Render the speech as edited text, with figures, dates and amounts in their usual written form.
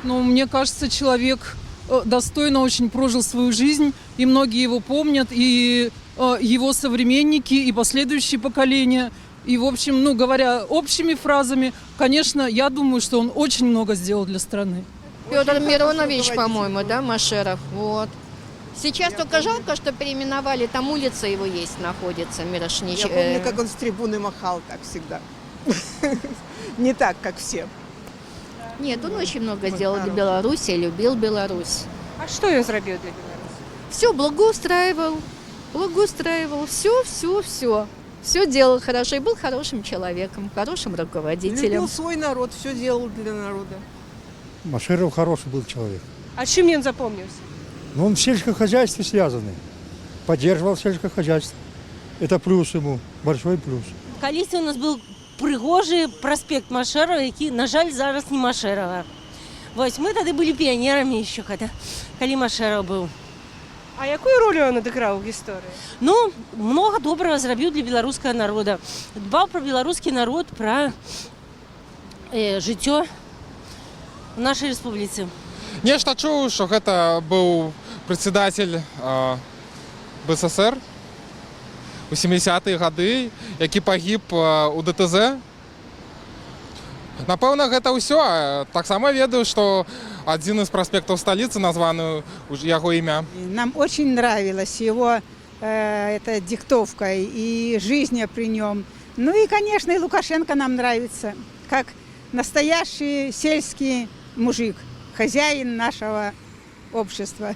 Ну, мне кажется, человек достойно очень прожил свою жизнь, и многие его помнят, и его современники, и последующие поколения. И, в общем, ну, говоря общими фразами, конечно, я думаю, что он очень много сделал для страны. Федор Миронович, по-моему, да, Машеров, вот. Сейчас только жалко, что переименовали, там улица его есть, находится, Мирошнич. Я помню, как он с трибуны махал так всегда. Не так, как все. Нет, он очень много сделал для Беларуси, любил Беларусь. А що він зробив для Білорусі? Все благоустраивал, все. Все делал хорошо и был хорошим человеком, хорошим руководителем. Любил свой народ, все делал для народа. Машеров хороший был человек. А чим він запомнився? Но он в сельском хозяйстве связанный. Поддерживал сельское хозяйство. Это плюс ему, большой плюс. Колись у нас був пригожий проспект Машерова, який, на жаль, зараз не Машерова. Ось, ми тоді були піонерами ще, коли Машеров був. А яку роль він відіграв в історії? Ну, много доброго зробив для білоруського народу. Дбав про білоруський народ, про життя в нашій республіці. Нешта чуў, што гэта быў прадседатель БССР у 70-е гады, які пагіб у ДТЗ. Напэўна, гэта ўсё. Таксама ведаю, што адзін з праспектаў сталіцы названы яго імя. Нам очень нравилась его эта диктовка и жизнь при нем. Ну и, конечно, и Лукашенко нам нравится, как настоящий сельский мужик, хозяин нашего общества.